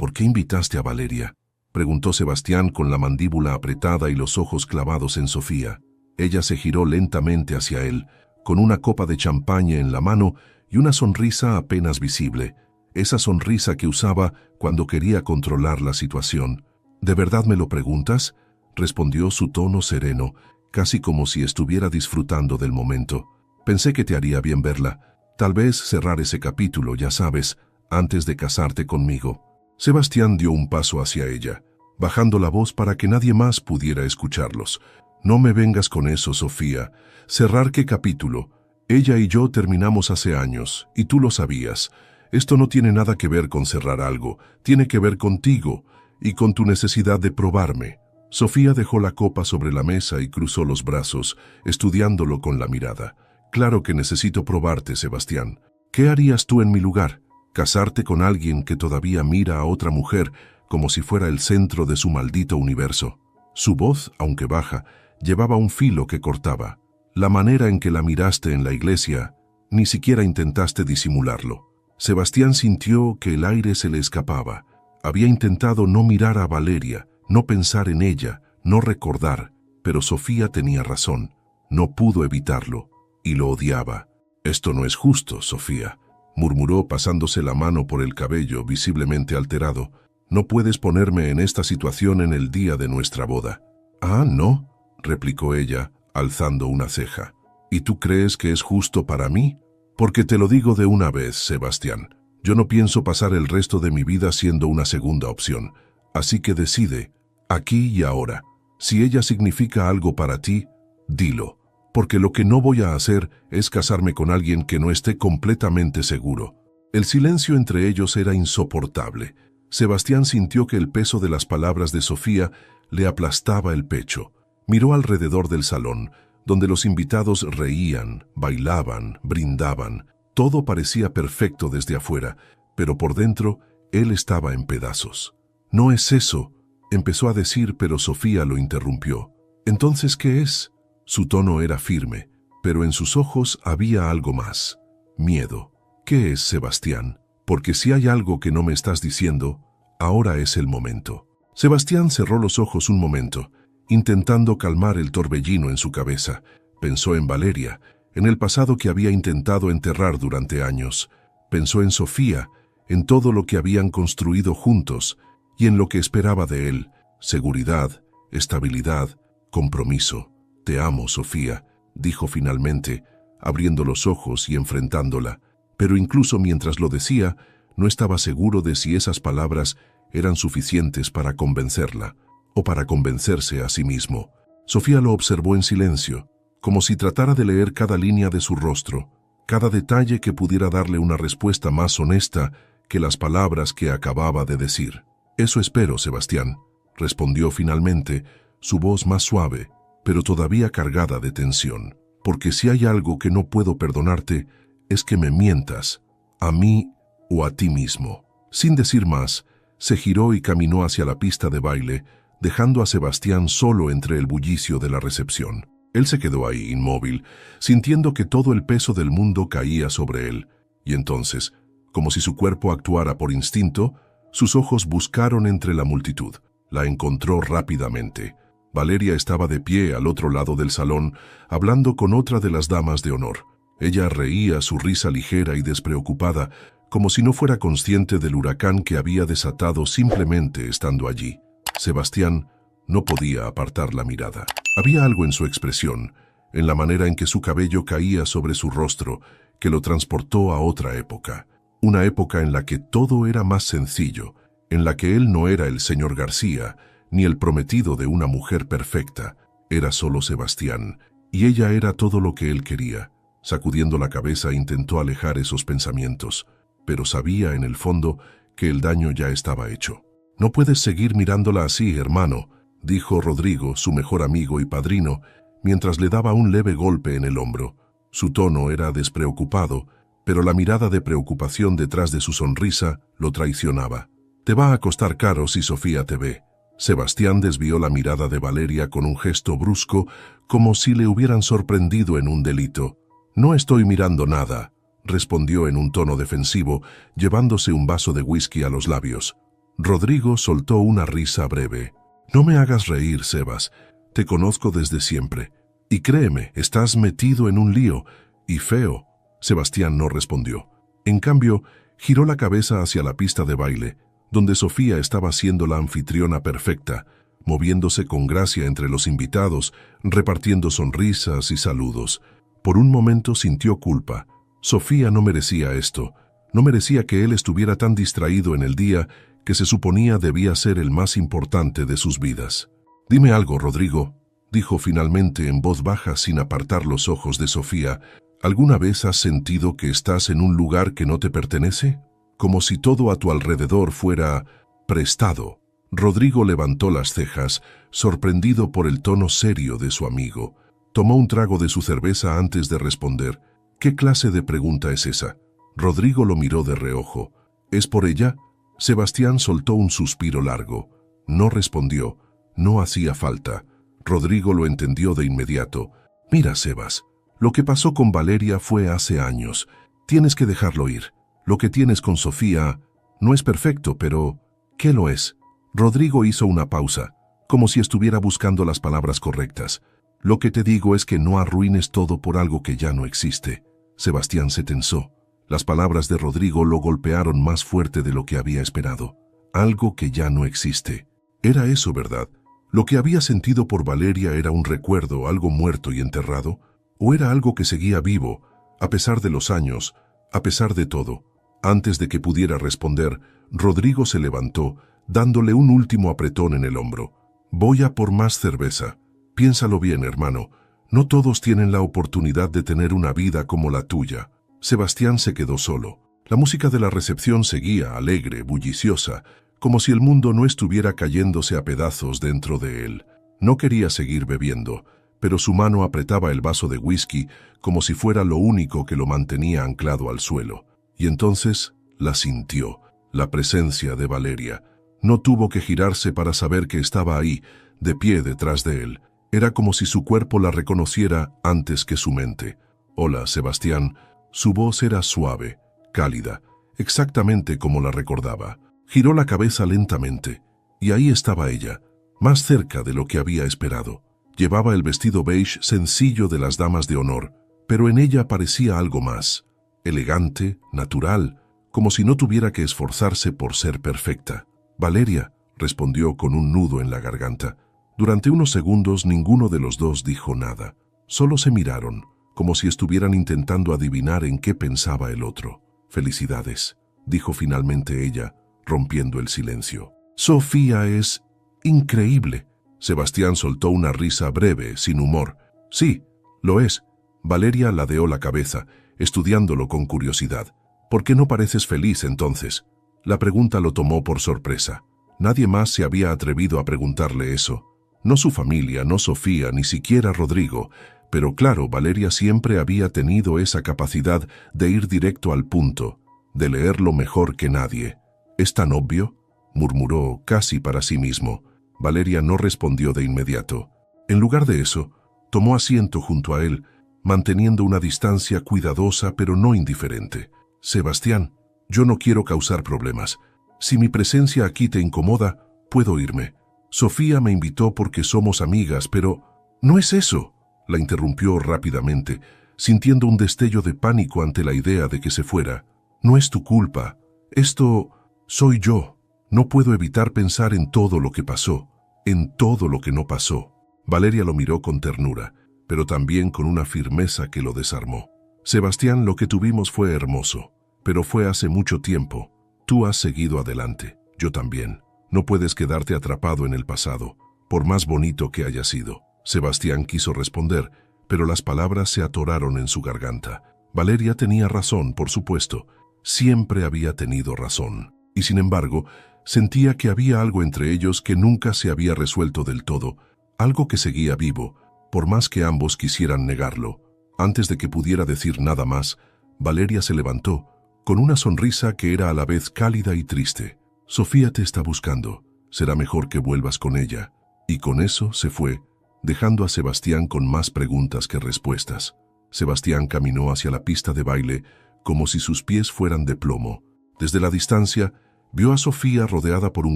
¿Por qué invitaste a Valeria?, preguntó Sebastián con la mandíbula apretada y los ojos clavados en Sofía. Ella se giró lentamente hacia él, con una copa de champaña en la mano y una sonrisa apenas visible, esa sonrisa que usaba cuando quería controlar la situación. ¿De verdad me lo preguntas?, respondió su tono sereno, casi como si estuviera disfrutando del momento. Pensé que te haría bien verla. Tal vez cerrar ese capítulo, ya sabes, antes de casarte conmigo. Sebastián dio un paso hacia ella, bajando la voz para que nadie más pudiera escucharlos. No me vengas con eso, Sofía. ¿Cerrar qué capítulo? Ella y yo terminamos hace años, y tú lo sabías. Esto no tiene nada que ver con cerrar algo, tiene que ver contigo y con tu necesidad de probarme. Sofía dejó la copa sobre la mesa y cruzó los brazos, estudiándolo con la mirada. Claro que necesito probarte, Sebastián. ¿Qué harías tú en mi lugar? ¿Casarte con alguien que todavía mira a otra mujer como si fuera el centro de su maldito universo? Su voz, aunque baja, llevaba un filo que cortaba. La manera en que la miraste en la iglesia, ni siquiera intentaste disimularlo. Sebastián sintió que el aire se le escapaba. Había intentado no mirar a Valeria, no pensar en ella, no recordar, pero Sofía tenía razón. No pudo evitarlo, y lo odiaba. «Esto no es justo, Sofía», murmuró pasándose la mano por el cabello, visiblemente alterado. «No puedes ponerme en esta situación en el día de nuestra boda». «Ah, ¿no?», replicó ella, alzando una ceja. «¿Y tú crees que es justo para mí? Porque te lo digo de una vez, Sebastián. Yo no pienso pasar el resto de mi vida siendo una segunda opción. Así que decide, aquí y ahora. Si ella significa algo para ti, dilo. Porque lo que no voy a hacer es casarme con alguien que no esté completamente seguro». El silencio entre ellos era insoportable. Sebastián sintió que el peso de las palabras de Sofía le aplastaba el pecho. Miró alrededor del salón, donde los invitados reían, bailaban, brindaban. Todo parecía perfecto desde afuera, pero por dentro él estaba en pedazos. «No es eso», empezó a decir, pero Sofía lo interrumpió. «¿Entonces qué es?». Su tono era firme, pero en sus ojos había algo más. Miedo. «¿Qué es, Sebastián? Porque si hay algo que no me estás diciendo, ahora es el momento». Sebastián cerró los ojos un momento, intentando calmar el torbellino en su cabeza. Pensó en Valeria, en el pasado que había intentado enterrar durante años. Pensó en Sofía, en todo lo que habían construido juntos y en lo que esperaba de él: seguridad, estabilidad, compromiso. «Te amo, Sofía», dijo finalmente, abriendo los ojos y enfrentándola. Pero incluso mientras lo decía, no estaba seguro de si esas palabras eran suficientes para convencerla, o para convencerse a sí mismo. Sofía lo observó en silencio, como si tratara de leer cada línea de su rostro, cada detalle que pudiera darle una respuesta más honesta que las palabras que acababa de decir. «Eso espero, Sebastián», respondió finalmente, su voz más suave, pero todavía cargada de tensión. «Porque si hay algo que no puedo perdonarte, es que me mientas, a mí o a ti mismo». Sin decir más, se giró y caminó hacia la pista de baile, dejando a Sebastián solo entre el bullicio de la recepción. Él se quedó ahí, inmóvil, sintiendo que todo el peso del mundo caía sobre él. Y entonces, como si su cuerpo actuara por instinto, sus ojos buscaron entre la multitud. La encontró rápidamente. Valeria estaba de pie al otro lado del salón, hablando con otra de las damas de honor. Ella reía, su risa ligera y despreocupada, como si no fuera consciente del huracán que había desatado simplemente estando allí. Sebastián no podía apartar la mirada. Había algo en su expresión, en la manera en que su cabello caía sobre su rostro, que lo transportó a otra época. Una época en la que todo era más sencillo, en la que él no era el señor García, ni el prometido de una mujer perfecta. Era solo Sebastián, y ella era todo lo que él quería. Sacudiendo la cabeza intentó alejar esos pensamientos, pero sabía en el fondo que el daño ya estaba hecho. «No puedes seguir mirándola así, hermano», dijo Rodrigo, su mejor amigo y padrino, mientras le daba un leve golpe en el hombro. Su tono era despreocupado, pero la mirada de preocupación detrás de su sonrisa lo traicionaba. «Te va a costar caro si Sofía te ve». Sebastián desvió la mirada de Valeria con un gesto brusco, como si le hubieran sorprendido en un delito. «No estoy mirando nada», respondió en un tono defensivo, llevándose un vaso de whisky a los labios. Rodrigo soltó una risa breve. No me hagas reír, Sebas. Te conozco desde siempre. Y créeme, estás metido en un lío. Y feo. Sebastián no respondió. En cambio, giró la cabeza hacia la pista de baile, donde Sofía estaba siendo la anfitriona perfecta, moviéndose con gracia entre los invitados, repartiendo sonrisas y saludos. Por un momento sintió culpa. Sofía no merecía esto. No merecía que él estuviera tan distraído en el día que se suponía debía ser el más importante de sus vidas. «Dime algo, Rodrigo», dijo finalmente en voz baja sin apartar los ojos de Sofía. «¿Alguna vez has sentido que estás en un lugar que no te pertenece? Como si todo a tu alrededor fuera prestado». Rodrigo levantó las cejas, sorprendido por el tono serio de su amigo. Tomó un trago de su cerveza antes de responder. «¿Qué clase de pregunta es esa?» Rodrigo lo miró de reojo. «¿Es por ella?» Sebastián soltó un suspiro largo. No respondió. No hacía falta. Rodrigo lo entendió de inmediato. «Mira, Sebas, lo que pasó con Valeria fue hace años. Tienes que dejarlo ir. Lo que tienes con Sofía no es perfecto, pero ¿qué lo es?» Rodrigo hizo una pausa, como si estuviera buscando las palabras correctas. «Lo que te digo es que no arruines todo por algo que ya no existe». Sebastián se tensó. Las palabras de Rodrigo lo golpearon más fuerte de lo que había esperado. Algo que ya no existe. ¿Era eso verdad? ¿Lo que había sentido por Valeria era un recuerdo, algo muerto y enterrado? ¿O era algo que seguía vivo, a pesar de los años, a pesar de todo? Antes de que pudiera responder, Rodrigo se levantó, dándole un último apretón en el hombro. «Voy a por más cerveza. Piénsalo bien, hermano. No todos tienen la oportunidad de tener una vida como la tuya». Sebastián se quedó solo. La música de la recepción seguía, alegre, bulliciosa, como si el mundo no estuviera cayéndose a pedazos dentro de él. No quería seguir bebiendo, pero su mano apretaba el vaso de whisky como si fuera lo único que lo mantenía anclado al suelo. Y entonces la sintió, la presencia de Valeria. No tuvo que girarse para saber que estaba ahí, de pie detrás de él. Era como si su cuerpo la reconociera antes que su mente. «Hola, Sebastián». Su voz era suave, cálida, exactamente como la recordaba. Giró la cabeza lentamente, y ahí estaba ella, más cerca de lo que había esperado. Llevaba el vestido beige sencillo de las damas de honor, pero en ella parecía algo más, elegante, natural, como si no tuviera que esforzarse por ser perfecta. «Valeria», respondió con un nudo en la garganta. Durante unos segundos ninguno de los dos dijo nada. Solo se miraron, como si estuvieran intentando adivinar en qué pensaba el otro. «Felicidades», dijo finalmente ella, rompiendo el silencio. «Sofía es increíble». Sebastián soltó una risa breve, sin humor. «Sí, lo es». Valeria ladeó la cabeza, estudiándolo con curiosidad. «¿Por qué no pareces feliz entonces?» La pregunta lo tomó por sorpresa. Nadie más se había atrevido a preguntarle eso. No su familia, no Sofía, ni siquiera Rodrigo. Pero claro, Valeria siempre había tenido esa capacidad de ir directo al punto, de leerlo mejor que nadie. «¿Es tan obvio?», murmuró casi para sí mismo. Valeria no respondió de inmediato. En lugar de eso, tomó asiento junto a él, manteniendo una distancia cuidadosa pero no indiferente. «Sebastián, yo no quiero causar problemas. Si mi presencia aquí te incomoda, puedo irme. Sofía me invitó porque somos amigas, pero no es eso», la interrumpió rápidamente, sintiendo un destello de pánico ante la idea de que se fuera. «No es tu culpa. Esto soy yo. No puedo evitar pensar en todo lo que pasó, en todo lo que no pasó». Valeria lo miró con ternura, pero también con una firmeza que lo desarmó. «Sebastián, lo que tuvimos fue hermoso, pero fue hace mucho tiempo. Tú has seguido adelante, yo también. No puedes quedarte atrapado en el pasado, por más bonito que haya sido». Sebastián quiso responder, pero las palabras se atoraron en su garganta. Valeria tenía razón, por supuesto. Siempre había tenido razón. Y sin embargo, sentía que había algo entre ellos que nunca se había resuelto del todo, algo que seguía vivo, por más que ambos quisieran negarlo. Antes de que pudiera decir nada más, Valeria se levantó, con una sonrisa que era a la vez cálida y triste. «Sofía te está buscando. Será mejor que vuelvas con ella». Y con eso se fue, dejando a Sebastián con más preguntas que respuestas. Sebastián caminó hacia la pista de baile como si sus pies fueran de plomo. Desde la distancia, Vio a Sofía rodeada por un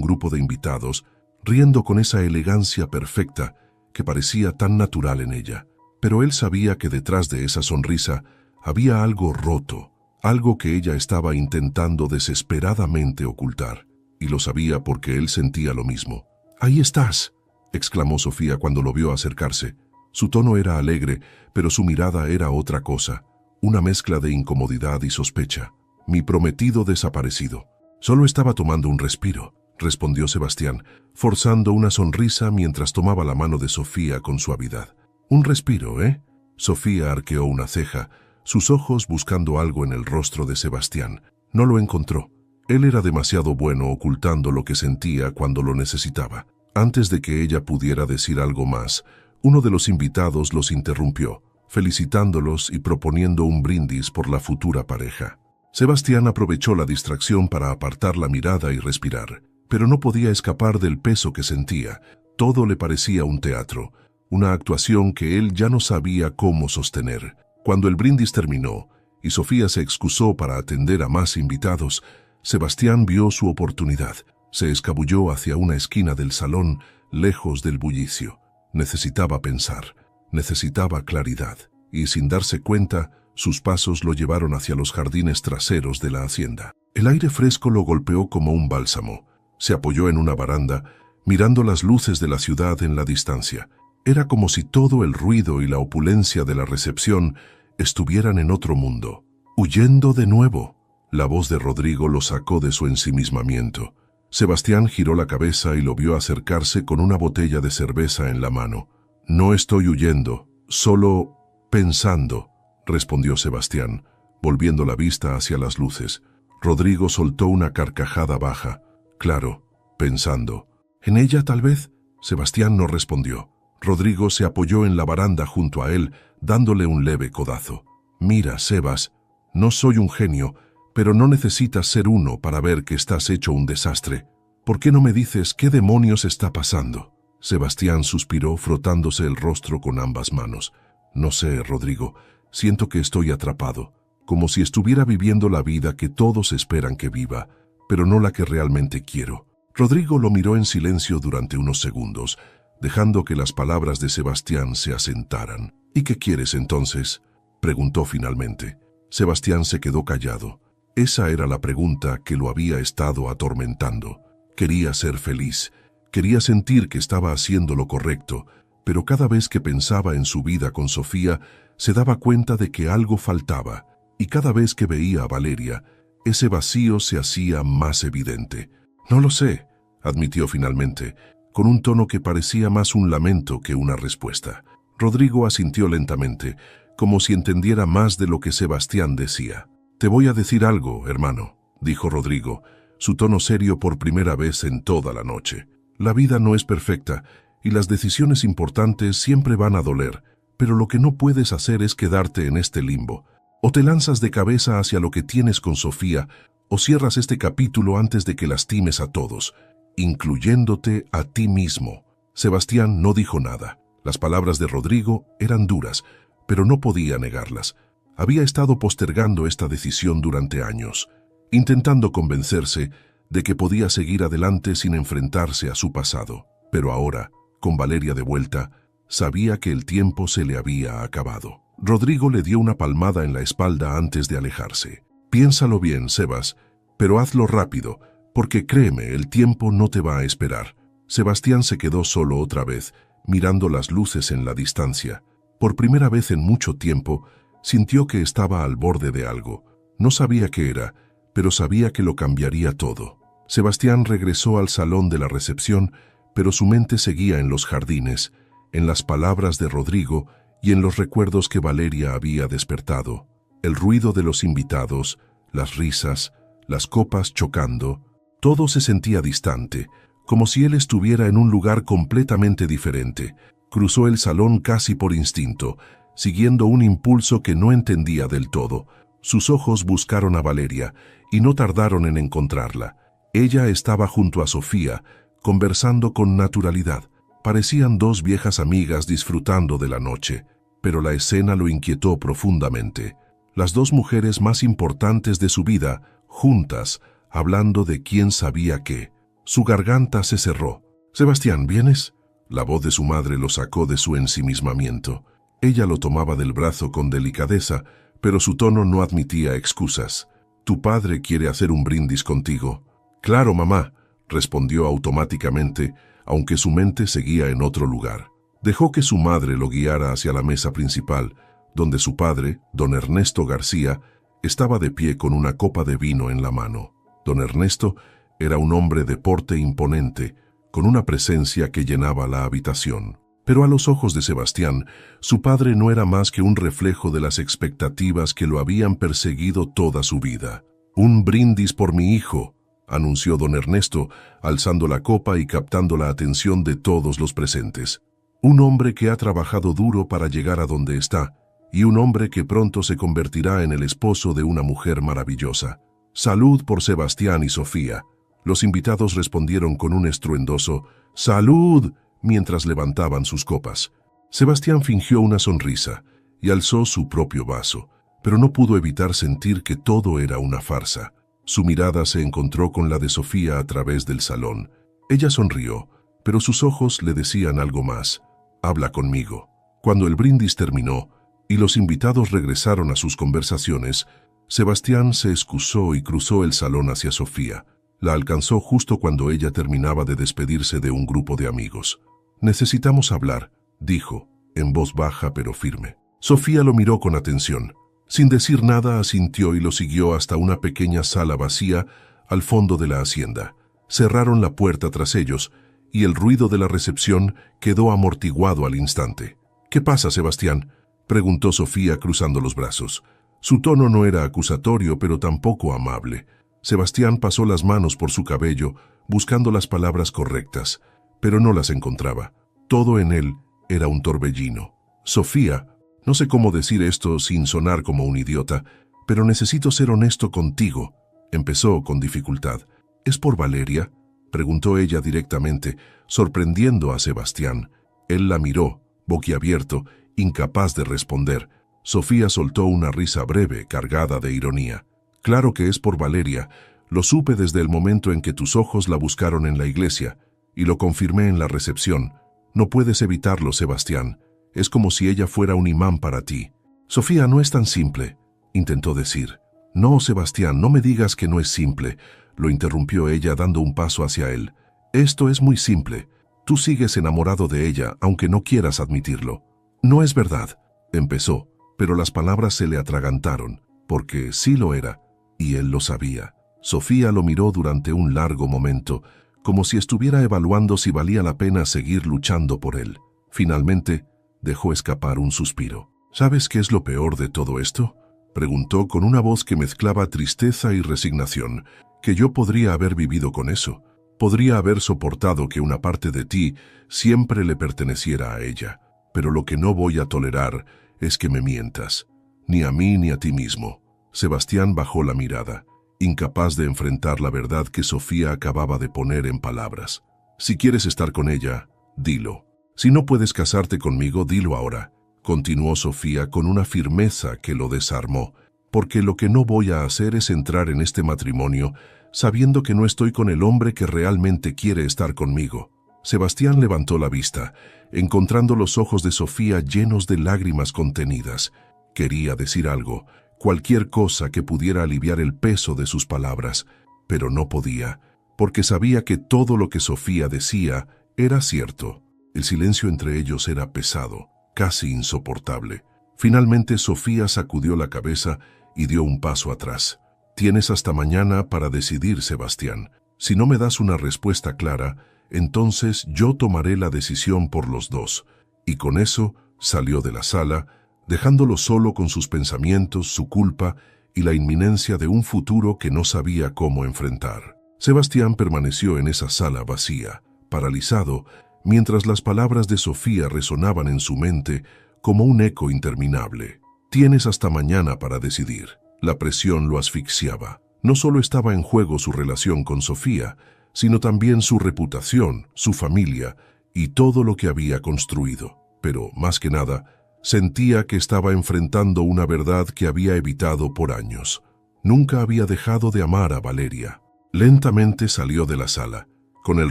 grupo de invitados, riendo con esa elegancia perfecta que parecía tan natural en ella. Pero él sabía que detrás de esa sonrisa había algo roto, algo que ella estaba intentando desesperadamente ocultar. Y lo sabía porque él sentía lo mismo. «¡Ahí estás!», exclamó Sofía cuando lo vio acercarse. Su tono era alegre, pero su mirada era otra cosa, una mezcla de incomodidad y sospecha. «Mi prometido desaparecido». «Solo estaba tomando un respiro», respondió Sebastián, forzando una sonrisa mientras tomaba la mano de Sofía con suavidad. «Un respiro, ¿eh?». Sofía arqueó una ceja, sus ojos buscando algo en el rostro de Sebastián. No lo encontró. Él era demasiado bueno ocultando lo que sentía cuando lo necesitaba. Antes de que ella pudiera decir algo más, uno de los invitados los interrumpió, felicitándolos y proponiendo un brindis por la futura pareja. Sebastián aprovechó la distracción para apartar la mirada y respirar, pero no podía escapar del peso que sentía. Todo le parecía un teatro, una actuación que él ya no sabía cómo sostener. Cuando el brindis terminó y Sofía se excusó para atender a más invitados, Sebastián vio su oportunidad. Se escabulló hacia una esquina del salón, lejos del bullicio. Necesitaba pensar, necesitaba claridad, y sin darse cuenta, sus pasos lo llevaron hacia los jardines traseros de la hacienda. El aire fresco lo golpeó como un bálsamo. Se apoyó en una baranda, mirando las luces de la ciudad en la distancia. Era como si todo el ruido y la opulencia de la recepción estuvieran en otro mundo. «Huyendo de nuevo». La voz de Rodrigo lo sacó de su ensimismamiento. Sebastián giró la cabeza y lo vio acercarse con una botella de cerveza en la mano. «No estoy huyendo, solo pensando», respondió Sebastián, volviendo la vista hacia las luces. Rodrigo soltó una carcajada baja. «Claro, pensando». «¿En ella, tal vez?». Sebastián no respondió. Rodrigo se apoyó en la baranda junto a él, dándole un leve codazo. «Mira, Sebas, no soy un genio, pero no necesitas ser uno para ver que estás hecho un desastre. ¿Por qué no me dices qué demonios está pasando?». Sebastián suspiró frotándose el rostro con ambas manos. «No sé, Rodrigo, siento que estoy atrapado, como si estuviera viviendo la vida que todos esperan que viva, pero no la que realmente quiero». Rodrigo lo miró en silencio durante unos segundos, dejando que las palabras de Sebastián se asentaran. «¿Y qué quieres entonces?», preguntó finalmente. Sebastián se quedó callado. Esa era la pregunta que lo había estado atormentando. Quería ser feliz, quería sentir que estaba haciendo lo correcto, pero cada vez que pensaba en su vida con Sofía, se daba cuenta de que algo faltaba, y cada vez que veía a Valeria, ese vacío se hacía más evidente. «No lo sé», admitió finalmente, con un tono que parecía más un lamento que una respuesta. Rodrigo asintió lentamente, como si entendiera más de lo que Sebastián decía. «Te voy a decir algo, hermano», dijo Rodrigo, su tono serio por primera vez en toda la noche. «La vida no es perfecta, y las decisiones importantes siempre van a doler, pero lo que no puedes hacer es quedarte en este limbo. O te lanzas de cabeza hacia lo que tienes con Sofía, o cierras este capítulo antes de que lastimes a todos, incluyéndote a ti mismo». Sebastián no dijo nada. Las palabras de Rodrigo eran duras, pero no podía negarlas. Había estado postergando esta decisión durante años, intentando convencerse de que podía seguir adelante sin enfrentarse a su pasado. Pero ahora, con Valeria de vuelta, sabía que el tiempo se le había acabado. Rodrigo le dio una palmada en la espalda antes de alejarse. «Piénsalo bien, Sebas, pero hazlo rápido, porque créeme, el tiempo no te va a esperar». Sebastián se quedó solo otra vez, mirando las luces en la distancia. Por primera vez en mucho tiempo, sintió que estaba al borde de algo. No sabía qué era, pero sabía que lo cambiaría todo. Sebastián regresó al salón de la recepción, pero su mente seguía en los jardines, en las palabras de Rodrigo y en los recuerdos que Valeria había despertado. El ruido de los invitados, las risas, las copas chocando, todo se sentía distante, como si él estuviera en un lugar completamente diferente. Cruzó el salón casi por instinto, siguiendo un impulso que no entendía del todo. Sus ojos buscaron a Valeria y no tardaron en encontrarla. Ella estaba junto a Sofía, conversando con naturalidad. Parecían dos viejas amigas disfrutando de la noche, pero la escena lo inquietó profundamente. Las dos mujeres más importantes de su vida, juntas, hablando de quién sabía qué. Su garganta se cerró. «Sebastián, ¿vienes?». La voz de su madre lo sacó de su ensimismamiento. Ella lo tomaba del brazo con delicadeza, pero su tono no admitía excusas. «Tu padre quiere hacer un brindis contigo». «Claro, mamá», respondió automáticamente, aunque su mente seguía en otro lugar. Dejó que su madre lo guiara hacia la mesa principal, donde su padre, don Ernesto García, estaba de pie con una copa de vino en la mano. Don Ernesto era un hombre de porte imponente, con una presencia que llenaba la habitación. Pero a los ojos de Sebastián, su padre no era más que un reflejo de las expectativas que lo habían perseguido toda su vida. «Un brindis por mi hijo», anunció don Ernesto, alzando la copa y captando la atención de todos los presentes. «Un hombre que ha trabajado duro para llegar a donde está, y un hombre que pronto se convertirá en el esposo de una mujer maravillosa. Salud por Sebastián y Sofía». Los invitados respondieron con un estruendoso «¡Salud!» mientras levantaban sus copas. Sebastián fingió una sonrisa y alzó su propio vaso, pero no pudo evitar sentir que todo era una farsa. Su mirada se encontró con la de Sofía a través del salón. Ella sonrió, pero sus ojos le decían algo más. «Habla conmigo». Cuando el brindis terminó y los invitados regresaron a sus conversaciones, Sebastián se excusó y cruzó el salón hacia Sofía. La alcanzó justo cuando ella terminaba de despedirse de un grupo de amigos. «Necesitamos hablar», dijo, en voz baja pero firme. Sofía lo miró con atención. Sin decir nada, asintió y lo siguió hasta una pequeña sala vacía al fondo de la hacienda. Cerraron la puerta tras ellos y el ruido de la recepción quedó amortiguado al instante. «¿Qué pasa, Sebastián?», preguntó Sofía cruzando los brazos. Su tono no era acusatorio, pero tampoco amable. Sebastián pasó las manos por su cabello, buscando las palabras correctas, pero no las encontraba. Todo en él era un torbellino. «Sofía, no sé cómo decir esto sin sonar como un idiota, pero necesito ser honesto contigo», empezó con dificultad. «¿Es por Valeria?», preguntó ella directamente, sorprendiendo a Sebastián. Él la miró, boquiabierto, incapaz de responder. Sofía soltó una risa breve, cargada de ironía. «Claro que es por Valeria. Lo supe desde el momento en que tus ojos la buscaron en la iglesia, y lo confirmé en la recepción. No puedes evitarlo, Sebastián. Es como si ella fuera un imán para ti». «Sofía, no es tan simple», intentó decir. «No, Sebastián, no me digas que no es simple», lo interrumpió ella dando un paso hacia él. «Esto es muy simple. Tú sigues enamorado de ella, aunque no quieras admitirlo». «No es verdad», empezó, pero las palabras se le atragantaron, porque sí lo era, y él lo sabía. Sofía lo miró durante un largo momento, como si estuviera evaluando si valía la pena seguir luchando por él. Finalmente, dejó escapar un suspiro. «¿Sabes qué es lo peor de todo esto?», preguntó con una voz que mezclaba tristeza y resignación. «Que yo podría haber vivido con eso. Podría haber soportado que una parte de ti siempre le perteneciera a ella. Pero lo que no voy a tolerar es que me mientas, ni a mí ni a ti mismo». Sebastián bajó la mirada, incapaz de enfrentar la verdad que Sofía acababa de poner en palabras. «Si quieres estar con ella, dilo. Si no puedes casarte conmigo, dilo ahora», continuó Sofía con una firmeza que lo desarmó. «Porque lo que no voy a hacer es entrar en este matrimonio sabiendo que no estoy con el hombre que realmente quiere estar conmigo». Sebastián levantó la vista, encontrando los ojos de Sofía llenos de lágrimas contenidas. Quería decir algo, cualquier cosa que pudiera aliviar el peso de sus palabras, pero no podía, porque sabía que todo lo que Sofía decía era cierto. El silencio entre ellos era pesado, casi insoportable. Finalmente Sofía sacudió la cabeza y dio un paso atrás. «Tienes hasta mañana para decidir, Sebastián. Si no me das una respuesta clara, entonces yo tomaré la decisión por los dos». Y con eso salió de la sala, dejándolo solo con sus pensamientos, su culpa y la inminencia de un futuro que no sabía cómo enfrentar. Sebastián permaneció en esa sala vacía, paralizado, mientras las palabras de Sofía resonaban en su mente como un eco interminable. «Tienes hasta mañana para decidir». La presión lo asfixiaba. No solo estaba en juego su relación con Sofía, sino también su reputación, su familia y todo lo que había construido. Pero, más que nada, sentía que estaba enfrentando una verdad que había evitado por años. Nunca había dejado de amar a Valeria. Lentamente salió de la sala, con el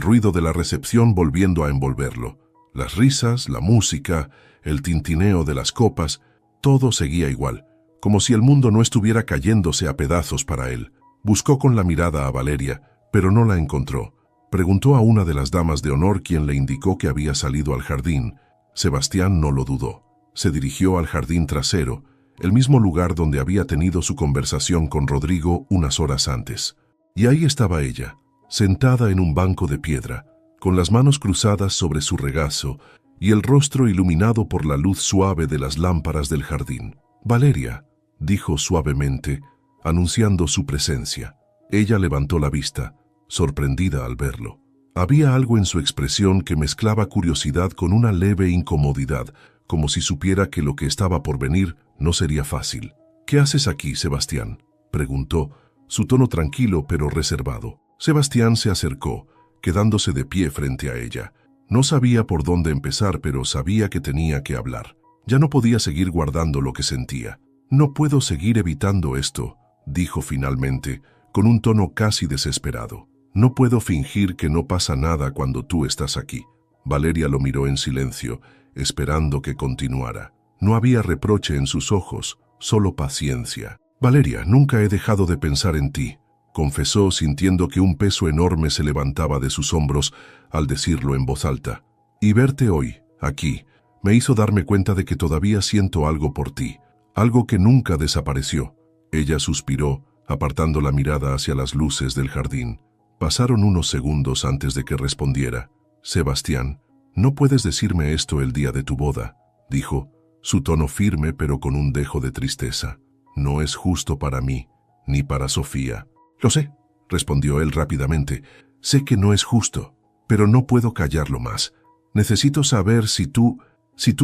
ruido de la recepción volviendo a envolverlo. Las risas, la música, el tintineo de las copas, todo seguía igual, como si el mundo no estuviera cayéndose a pedazos para él. Buscó con la mirada a Valeria, pero no la encontró. Preguntó a una de las damas de honor, quien le indicó que había salido al jardín. Sebastián no lo dudó. Se dirigió al jardín trasero, el mismo lugar donde había tenido su conversación con Rodrigo unas horas antes. Y ahí estaba ella, sentada en un banco de piedra, con las manos cruzadas sobre su regazo y el rostro iluminado por la luz suave de las lámparas del jardín. «Valeria», dijo suavemente, anunciando su presencia. Ella levantó la vista, sorprendida al verlo. Había algo en su expresión que mezclaba curiosidad con una leve incomodidad, como si supiera que lo que estaba por venir no sería fácil. «¿Qué haces aquí, Sebastián?», preguntó, su tono tranquilo pero reservado. Sebastián se acercó, quedándose de pie frente a ella. No sabía por dónde empezar, pero sabía que tenía que hablar. Ya no podía seguir guardando lo que sentía. «No puedo seguir evitando esto», dijo finalmente, con un tono casi desesperado. «No puedo fingir que no pasa nada cuando tú estás aquí». Valeria lo miró en silencio, esperando que continuara. No había reproche en sus ojos, solo paciencia. «Valeria, nunca he dejado de pensar en ti», confesó, sintiendo que un peso enorme se levantaba de sus hombros al decirlo en voz alta. «Y verte hoy, aquí, me hizo darme cuenta de que todavía siento algo por ti, algo que nunca desapareció». Ella suspiró, apartando la mirada hacia las luces del jardín. Pasaron unos segundos antes de que respondiera. «Sebastián, no puedes decirme esto el día de tu boda», dijo, su tono firme pero con un dejo de tristeza. «No es justo para mí, ni para Sofía». «Lo sé», respondió él rápidamente. «Sé que no es justo, pero no puedo callarlo más. Necesito saber si tú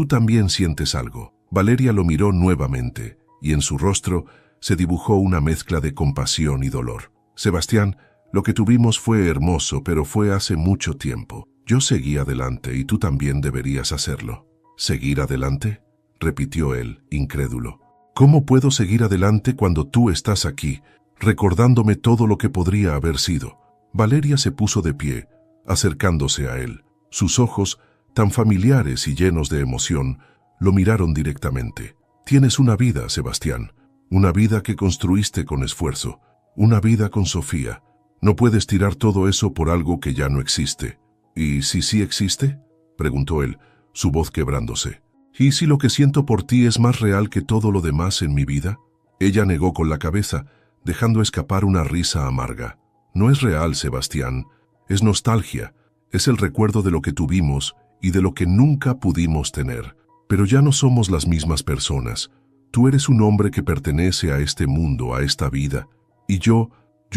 también sientes algo». Valeria lo miró nuevamente, y en su rostro se dibujó una mezcla de compasión y dolor. «Sebastián, lo que tuvimos fue hermoso, pero fue hace mucho tiempo. Yo seguí adelante y tú también deberías hacerlo». «¿Seguir adelante?», repitió él, incrédulo. «¿Cómo puedo seguir adelante cuando tú estás aquí, recordándome todo lo que podría haber sido?» Valeria se puso de pie, acercándose a él. Sus ojos, tan familiares y llenos de emoción, lo miraron directamente. «Tienes una vida, Sebastián, una vida que construiste con esfuerzo, una vida con Sofía. No puedes tirar todo eso por algo que ya no existe». «¿Y si sí existe?», preguntó él, su voz quebrándose. «¿Y si lo que siento por ti es más real que todo lo demás en mi vida?». Ella negó con la cabeza, dejando escapar una risa amarga. «No es real, Sebastián. Es nostalgia. Es el recuerdo de lo que tuvimos y de lo que nunca pudimos tener. Pero ya no somos las mismas personas. Tú eres un hombre que pertenece a este mundo, a esta vida. Y yo